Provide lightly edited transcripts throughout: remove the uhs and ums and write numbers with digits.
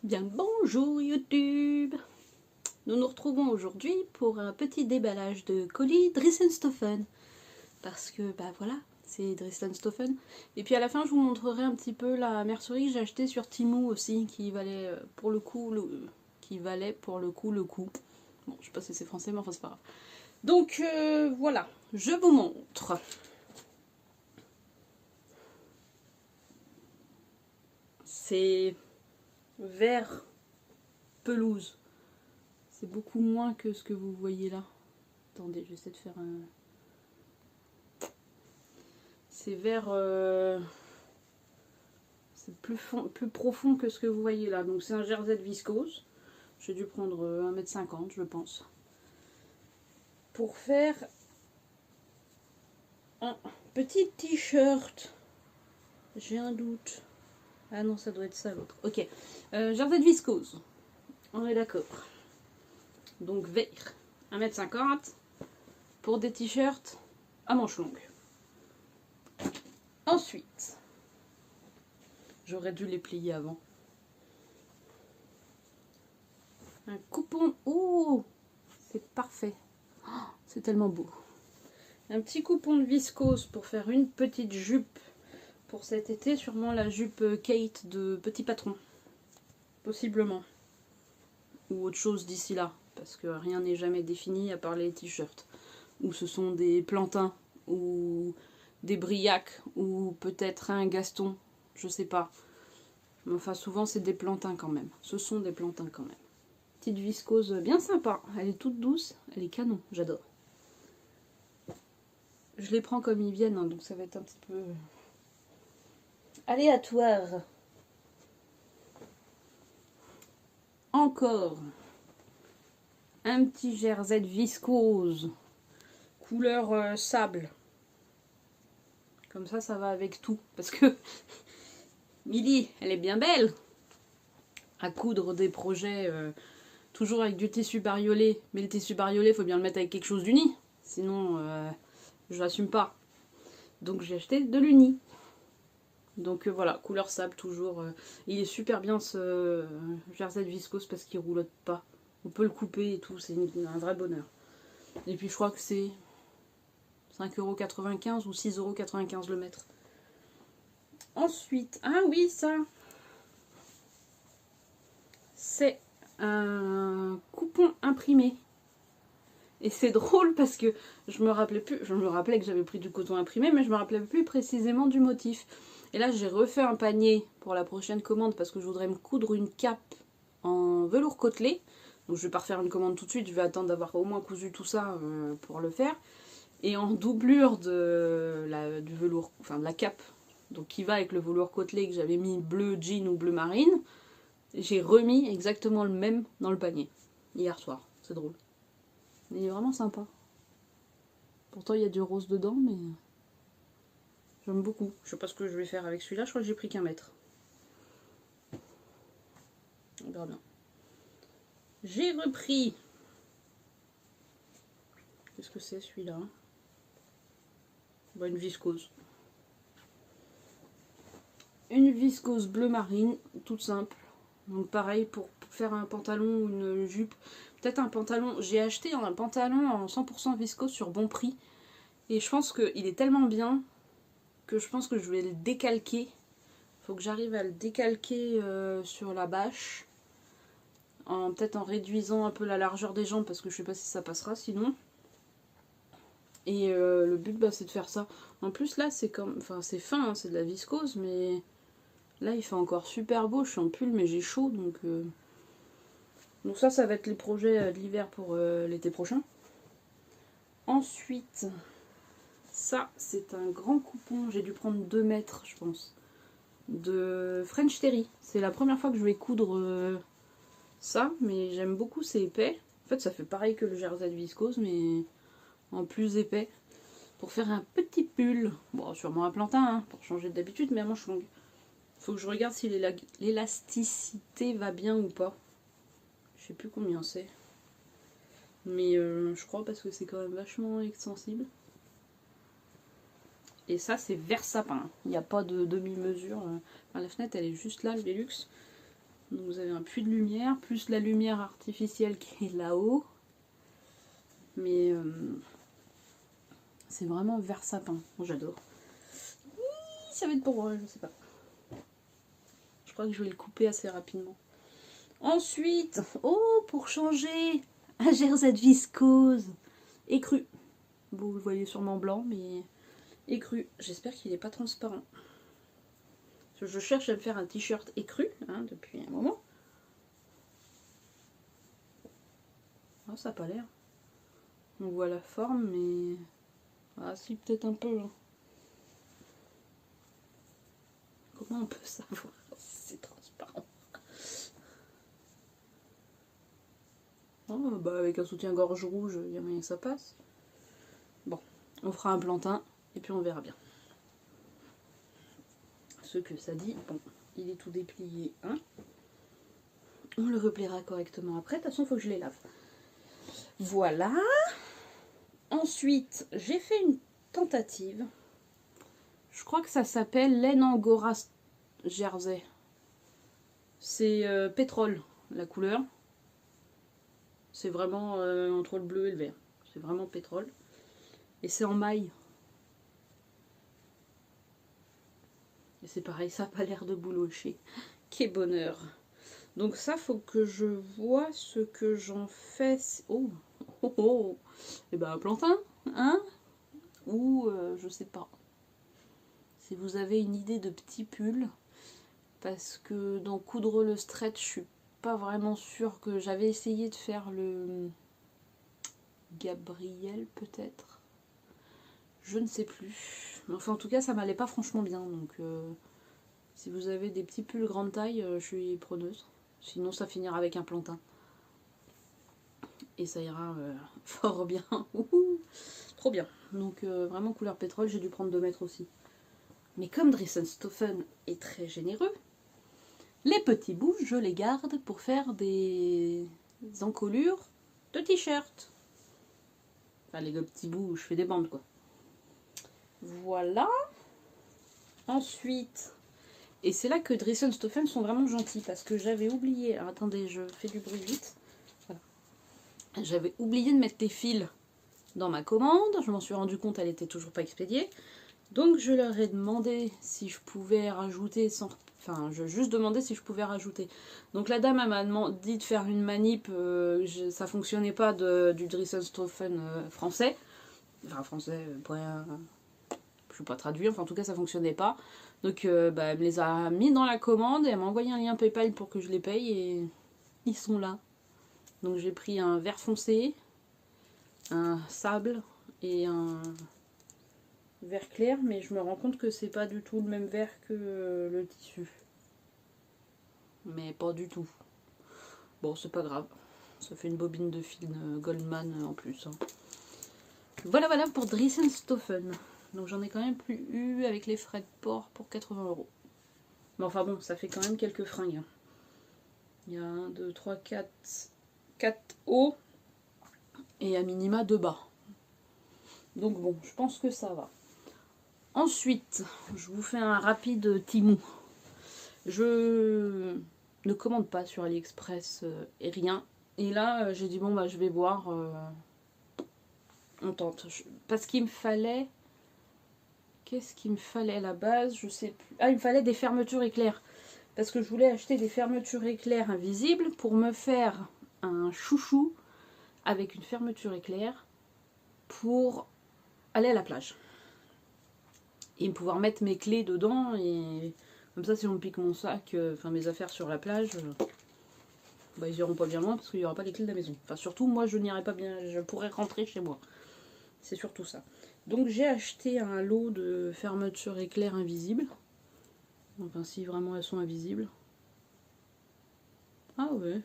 Bien le bonjour YouTube. Nous nous retrouvons aujourd'hui pour un petit déballage de colis Dresden-Stoffen. Parce que bah voilà, c'est Dresden-Stoffen. Et puis à la fin je vous montrerai un petit peu la mercerie que j'ai achetée sur Temu aussi, qui valait pour le coup le coup. Bon, je sais pas si c'est français mais enfin c'est pas grave. Donc voilà, je vous montre. C'est vert pelouse. C'est beaucoup moins que ce que vous voyez là. Attendez, j'essaie de faire un... C'est vert... c'est plus profond que ce que vous voyez là. Donc c'est un jersey de viscose. J'ai dû prendre 1,50 m je pense. Pour faire un petit t-shirt. J'ai un doute. Ah non, ça doit être ça l'autre. Ok. Jersey de viscose. On est d'accord. Donc vert. 1,50 m. Pour des t-shirts à manches longues. Ensuite, j'aurais dû les plier avant. Un coupon. Oh, c'est parfait. Oh, c'est tellement beau. Un petit coupon de viscose pour faire une petite jupe pour cet été. Sûrement la jupe Kate de Petit Patron. Possiblement. Ou autre chose d'ici là. Parce que rien n'est jamais défini à part les t-shirts. Ou ce sont des plantains. Ou des briacs. Ou peut-être un Gaston. Je sais pas. Mais enfin souvent c'est des plantains quand même. Ce sont des plantains quand même. Petite viscose bien sympa. Elle est toute douce. Elle est canon. J'adore. Je les prends comme ils viennent, hein, donc ça va être un petit peu aléatoire. Encore un petit jersey de viscose. Couleur sable. Comme ça va avec tout. Parce que Milly, elle est bien belle. À coudre des projets... toujours avec du tissu bariolé, mais le tissu bariolé, il faut bien le mettre avec quelque chose d'uni, sinon je l'assume pas. Donc j'ai acheté de l'uni. Donc voilà, couleur sable toujours. Il est super bien ce jersey de viscose parce qu'il roulotte pas. On peut le couper et tout, c'est un vrai bonheur. Et puis je crois que c'est 5,95 € ou 6,95 € le mètre. Ensuite, ah oui ça, c'est un coupon imprimé. Et c'est drôle parce que je me rappelais que j'avais pris du coton imprimé, mais je me rappelais plus précisément du motif. Et là j'ai refait un panier pour la prochaine commande parce que je voudrais me coudre une cape en velours côtelé. Donc je vais pas refaire une commande tout de suite, je vais attendre d'avoir au moins cousu tout ça pour le faire. Et en doublure du velours, enfin de la cape, donc qui va avec le velours côtelé que j'avais mis bleu jean ou bleu marine, j'ai remis exactement le même dans le panier hier soir. C'est drôle. Il est vraiment sympa. Pourtant il y a du rose dedans, mais j'aime beaucoup. Je sais pas ce que je vais faire avec celui-là, je crois que j'ai pris qu'1 mètre. On verra bien. J'ai repris. Qu'est-ce que c'est celui-là? Une viscose. Une viscose bleu marine, toute simple. Donc pareil pour faire un pantalon ou une jupe. Peut-être un pantalon. J'ai acheté un pantalon en 100% viscose sur bon prix. Et je pense qu'il est tellement bien que je pense que je vais le décalquer. Faut que j'arrive à le décalquer sur la bâche. Peut-être en réduisant un peu la largeur des jambes parce que je sais pas si ça passera sinon. Et le but c'est de faire ça. En plus là c'est comme. Enfin c'est fin, hein, c'est de la viscose, mais là il fait encore super beau. Je suis en pull mais j'ai chaud donc. Donc ça va être les projets de l'hiver pour l'été prochain. Ensuite, ça c'est un grand coupon, j'ai dû prendre 2 mètres je pense, de French Terry. C'est la première fois que je vais coudre ça, mais j'aime beaucoup, c'est épais. En fait ça fait pareil que le jersey de viscose mais en plus épais. Pour faire un petit pull, bon sûrement un plantain hein, pour changer d'habitude, mais à manches longues. Faut que je regarde si l'élasticité va bien ou pas. Je sais plus combien c'est. Mais je crois parce que c'est quand même vachement extensible. Et ça c'est vert sapin. Il n'y a pas de demi-mesure. Enfin, la fenêtre elle est juste là, le Velux. Donc vous avez un puits de lumière, plus la lumière artificielle qui est là-haut. Mais c'est vraiment vert sapin. Moi j'adore. Ça va être pour je sais pas. Je crois que je vais le couper assez rapidement. Ensuite, oh, pour changer, un jersey de viscose. Écru. Vous le voyez sûrement blanc, mais écru. J'espère qu'il n'est pas transparent. Je cherche à me faire un t-shirt écru hein, depuis un moment. Ah, ça n'a pas l'air. On voit la forme, mais... Ah si, peut-être un peu. Hein. Comment on peut savoir si c'est transparent? Oh, bah avec un soutien-gorge rouge, il y a moyen que ça passe. Bon, on fera un plantain et puis on verra bien. Ce que ça dit, bon, il est tout déplié. Hein, on le repliera correctement après. De toute façon, il faut que je les lave. Voilà. Ensuite, j'ai fait une tentative. Je crois que ça s'appelle laine Angora Jersey. C'est pétrole, la couleur. C'est vraiment entre le bleu et le vert. C'est vraiment pétrole. Et c'est en maille. Et c'est pareil, ça n'a pas l'air de boulocher. Quel bonheur. Donc ça, faut que je vois ce que j'en fais. Oh, oh, oh. Et ben un plantain, hein? Ou je sais pas. Si vous avez une idée de petit pull, parce que dans coudre le stretch, je suis pas vraiment sûre que j'avais essayé de faire le Gabriel peut-être. Je ne sais plus. Mais enfin en tout cas ça m'allait pas franchement bien. Donc si vous avez des petits pulls grande taille, je suis preneuse. Sinon ça finira avec un plantain. Et ça ira fort bien. Trop bien. Donc vraiment couleur pétrole, j'ai dû prendre 2 mètres aussi. Mais comme Dressenstoffen est très généreux, les petits bouts, je les garde pour faire des encolures de t-shirt. Enfin, les petits bouts, je fais des bandes, quoi. Voilà. Ensuite, et c'est là que Dressenstoffen sont vraiment gentils, parce que j'avais oublié... Alors, attendez, je fais du bruit vite. Voilà. J'avais oublié de mettre les fils dans ma commande. Je m'en suis rendu compte, elle n'était toujours pas expédiée. Donc, je leur ai demandé si je pouvais rajouter sans... Enfin, je juste demandé si je pouvais rajouter. Donc la dame m'a dit de faire une manip, ça fonctionnait pas du Dressenstoffen français. Enfin français, je suis pas traduit, enfin en tout cas ça fonctionnait pas. Donc bah, elle me les a mis dans la commande et elle m'a envoyé un lien PayPal pour que je les paye et ils sont là. Donc j'ai pris un vert foncé, un sable et un vert clair, mais je me rends compte que c'est pas du tout le même vert que le tissu. Mais pas du tout. Bon, c'est pas grave. Ça fait une bobine de fil Goldman en plus. Hein. Voilà pour Dressenstoffen. Donc j'en ai quand même plus eu avec les frais de port pour 80 €. Mais enfin bon, ça fait quand même quelques fringues. Hein. Il y a 1, 2, 3, 4 hauts et à minima 2 bas. Donc bon, je pense que ça va. Ensuite, je vous fais un rapide Temu. Je ne commande pas sur AliExpress et rien. Et là, j'ai dit bon bah je vais voir. On tente. Parce qu'il me fallait... Qu'est-ce qu'il me fallait à la base? Je sais plus. Ah, il me fallait des fermetures éclairs. Parce que je voulais acheter des fermetures éclairs invisibles pour me faire un chouchou avec une fermeture éclair pour aller à la plage. Et pouvoir mettre mes clés dedans et comme ça si on me pique mon sac, enfin mes affaires sur la plage, bah, ils iront pas bien loin parce qu'il n'y aura pas les clés de la maison. Enfin surtout moi je n'irai pas bien, je pourrais rentrer chez moi. C'est surtout ça. Donc j'ai acheté un lot de fermetures éclair invisibles. Enfin si vraiment elles sont invisibles. Ah ouais.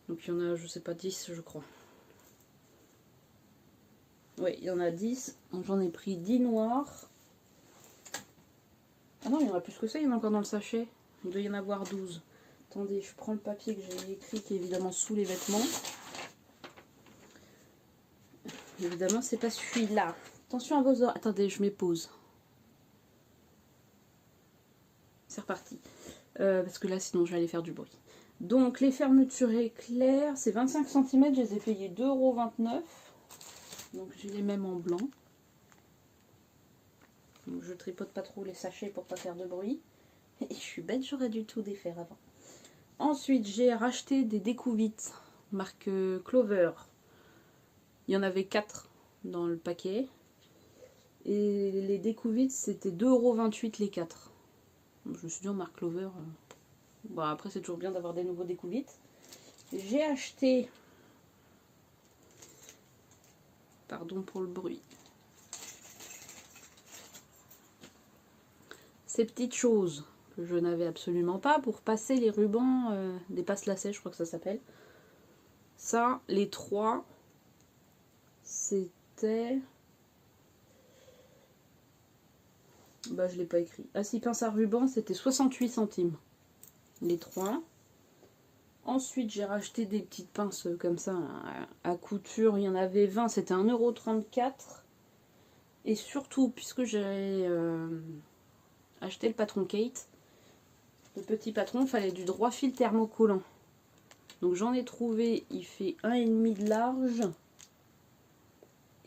Donc il y en a, je sais pas, 10 je crois. Oui, il y en a 10. Donc j'en ai pris 10 noirs. Ah non, il y en a plus que ça, il y en a encore dans le sachet. Il doit y en avoir 12. Attendez, je prends le papier que j'ai écrit qui est évidemment sous les vêtements. Évidemment, c'est pas celui-là. Attention à vos oreilles. Attendez, je m'épose. c'est reparti. Parce que là, sinon, j'allais faire du bruit. Donc, les fermetures éclairs, c'est 25 cm, je les ai payés 2,29 €. Donc, j'ai les mêmes en blanc. Donc, je tripote pas trop les sachets pour pas faire de bruit. Et je suis bête, j'aurais dû tout défaire avant. Ensuite, j'ai racheté des découvites, marque Clover. Il y en avait 4 dans le paquet. Et les découvites, c'était 2,28 € les 4. Donc, je me suis dit, en marque Clover. Bon, après, c'est toujours bien d'avoir des nouveaux découvites. J'ai acheté. Pardon pour le bruit. Ces petites choses que je n'avais absolument pas pour passer les rubans des passe-lacets, je crois que ça s'appelle. Ça, les 3, c'était... Bah, je l'ai pas écrit. Ah si, pince à ruban, c'était 68 centimes. Les 3. Ensuite, j'ai racheté des petites pinces comme ça à couture. Il y en avait 20, c'était 1,34 €. Et surtout, puisque j'ai acheté le patron Kate, le petit patron, il fallait du droit fil thermocollant. Donc j'en ai trouvé, il fait 1,5 de large.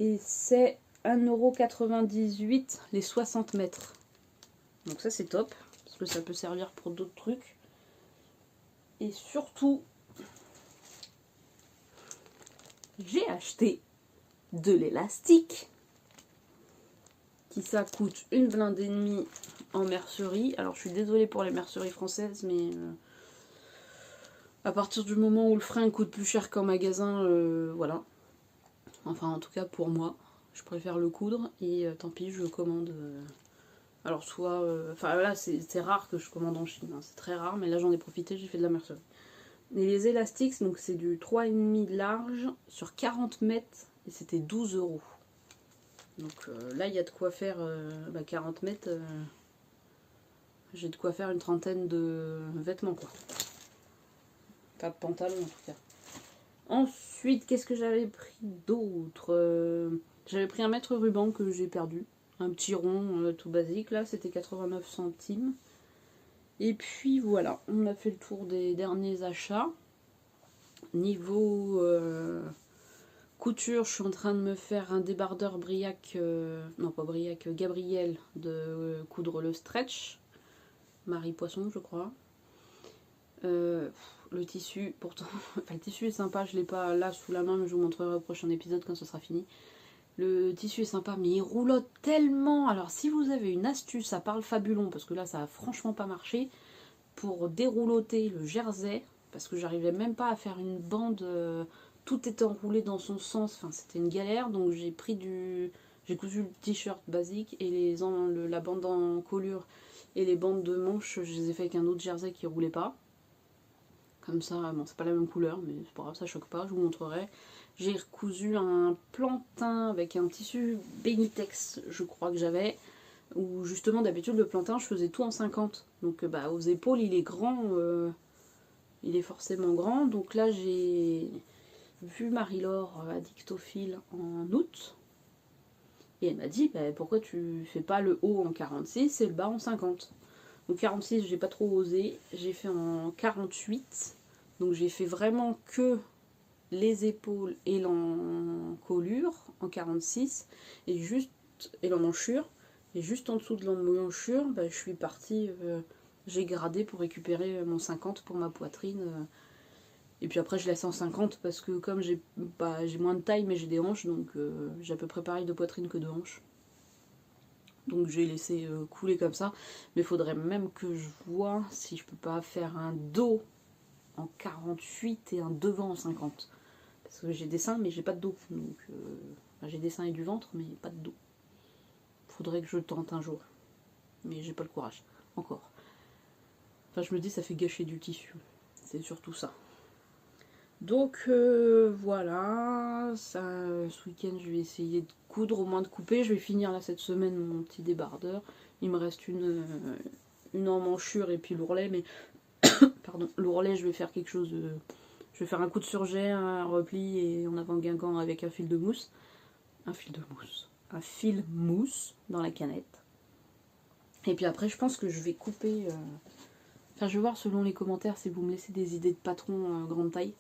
Et c'est 1,98 € les 60 mètres. Donc ça c'est top, parce que ça peut servir pour d'autres trucs. Et surtout, j'ai acheté de l'élastique. Qui ça coûte une blinde et demie en mercerie. Alors je suis désolée pour les merceries françaises, mais à partir du moment où le frein coûte plus cher qu'en magasin, voilà. Enfin en tout cas pour moi, je préfère le coudre et tant pis, je commande. Alors soit, enfin là c'est rare que je commande en Chine, hein, c'est très rare, mais là j'en ai profité, j'ai fait de la mercerie. Et les élastiques, donc c'est du 3,5 de large sur 40 mètres et c'était 12 €. Donc là il y a de quoi faire 40 mètres, j'ai de quoi faire une trentaine de vêtements quoi. Pas de pantalon en tout cas. Ensuite, qu'est-ce que j'avais pris d'autre? J'avais pris un mètre ruban que j'ai perdu. Un petit rond tout basique, là, c'était 89 centimes. Et puis voilà, on a fait le tour des derniers achats. Niveau couture, je suis en train de me faire un débardeur Briac, non pas Briac, Gabriel, de coudre le stretch. Marie Poisson, je crois. Le tissu, pourtant, enfin, le tissu est sympa, je l'ai pas là sous la main, mais je vous montrerai au prochain épisode quand ce sera fini. Le tissu est sympa, mais il roulotte tellement. Alors, si vous avez une astuce, ça parle fabulon, parce que là, ça a franchement pas marché, pour dérouloter le jersey, parce que j'arrivais même pas à faire une bande, tout était enroulé dans son sens, enfin, c'était une galère, donc j'ai cousu le t-shirt basique et la bande en colure et les bandes de manches, je les ai fait avec un autre jersey qui roulait pas. Comme ça, bon, c'est pas la même couleur, mais c'est pas grave, ça choque pas, je vous montrerai. J'ai recousu un plantain avec un tissu Benitex, je crois que j'avais, où justement d'habitude le plantain je faisais tout en 50. Donc aux épaules il est grand, il est forcément grand. Donc là j'ai vu Marie-Laure à Dictophile en août, et elle m'a dit pourquoi tu fais pas le haut en 46 et le bas en 50. Donc 46 j'ai pas trop osé, j'ai fait en 48, donc j'ai fait vraiment que les épaules et l'encolure en 46 et l'emmanchure, et juste en dessous de l'emmanchure je suis partie, j'ai gradé pour récupérer mon 50 pour ma poitrine, et puis après je laisse en 50 parce que comme j'ai moins de taille mais j'ai des hanches, donc j'ai à peu près pareil de poitrine que de hanches. Donc j'ai laissé couler comme ça. Mais il faudrait même que je vois si je peux pas faire un dos en 48 et un devant en 50. Parce que j'ai des seins mais j'ai pas de dos. Donc j'ai des seins et du ventre mais pas de dos. Faudrait que je tente un jour. Mais j'ai pas le courage. Encore. Enfin je me dis ça fait gâcher du tissu. C'est surtout ça. Donc voilà, ça, ce week-end je vais essayer de coudre, au moins de couper. Je vais finir là cette semaine mon petit débardeur. Il me reste une emmanchure et puis l'ourlet, mais pardon, l'ourlet je vais faire quelque chose de... Je vais faire un coup de surjet, un repli et en avant guingamp avec un fil de mousse. Un fil mousse dans la canette. Et puis après, je pense que je vais couper... Enfin, je vais voir selon les commentaires si vous me laissez des idées de patron grande taille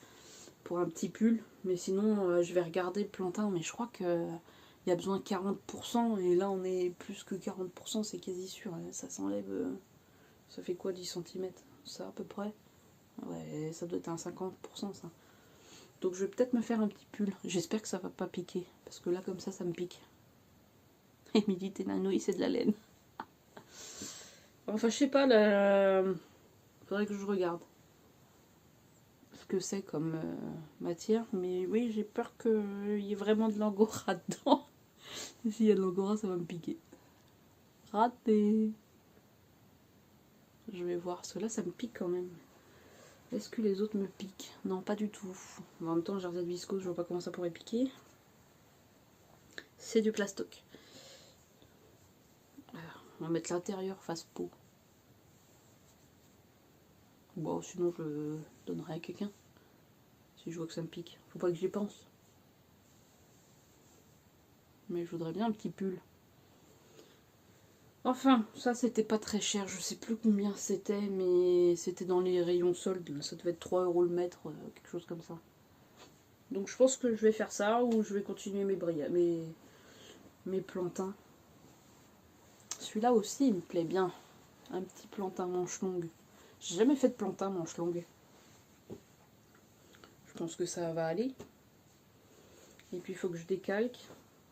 pour un petit pull. Mais sinon, je vais regarder le plantain. Mais je crois que il y a besoin de 40%. Et là, on est plus que 40%, c'est quasi sûr. Ça s'enlève... ça fait quoi, 10 cm? Ça, à peu près? Ouais, ça doit être un 50%, ça. Donc, je vais peut-être me faire un petit pull. J'espère que ça va pas piquer. Parce que là, comme ça me pique. Émilie, t'es nanouille, c'est de la laine. Enfin, je sais pas, faudrait que je regarde ce que c'est comme matière. Mais oui, j'ai peur qu'il y ait vraiment de l'angora dedans. S'il y a de l'angora, ça va me piquer. Raté. Je vais voir, parce que là, ça me pique quand même. Est-ce que les autres me piquent? Non, pas du tout. En même temps, j'ai de viscose, je vois pas comment ça pourrait piquer. C'est du plastoc. Alors, on va mettre l'intérieur face peau. Bon, sinon je le donnerai à quelqu'un. Si je vois que ça me pique. Faut pas que j'y pense. Mais je voudrais bien un petit pull. Enfin, ça c'était pas très cher. Je sais plus combien c'était, mais c'était dans les rayons soldes. Ça devait être 3 € le mètre, quelque chose comme ça. Donc je pense que je vais faire ça ou je vais continuer mes plantains. Celui-là aussi, il me plaît bien. Un petit plantain manche longue. J'ai jamais fait de plantain manche longue. Je pense que ça va aller. Et puis il faut que je décalque.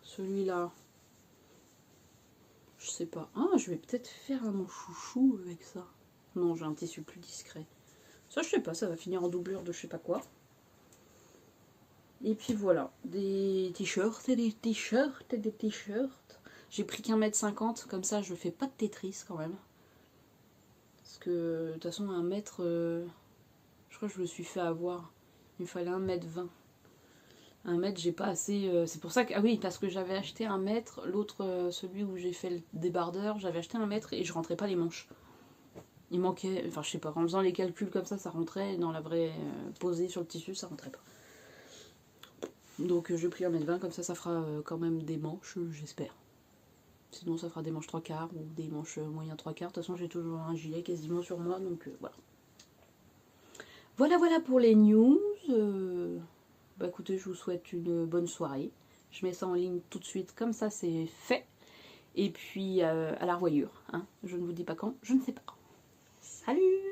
Celui-là, je sais pas. Ah, je vais peut-être faire mon chouchou avec ça. Non, j'ai un tissu plus discret. Ça, je sais pas, ça va finir en doublure de je sais pas quoi. Et puis voilà, des t-shirts et des t-shirts et des t-shirts. J'ai pris qu'1,50 m, comme ça je fais pas de Tetris quand même. Parce que de toute façon, 1 mètre, je crois que je me suis fait avoir. Il me fallait 1,20 m. 1 mètre, j'ai pas assez. C'est pour ça que. Ah oui, parce que j'avais acheté 1 mètre, l'autre, celui où j'ai fait le débardeur, j'avais acheté 1 mètre et je rentrais pas les manches. Il manquait. Enfin, je sais pas, en faisant les calculs comme ça rentrait. Dans la vraie posée sur le tissu, ça rentrait pas. Donc, j'ai pris 1,20 m, comme ça fera quand même des manches, j'espère. Sinon, ça fera des manches 3/4 ou des manches moyen 3/4. De toute façon, j'ai toujours un gilet quasiment sur moi, donc voilà. Voilà pour les news. Bah écoutez, je vous souhaite une bonne soirée. Je mets ça en ligne tout de suite, comme ça c'est fait. Et puis à la revoyure. Hein. Je ne vous dis pas quand, je ne sais pas. Salut!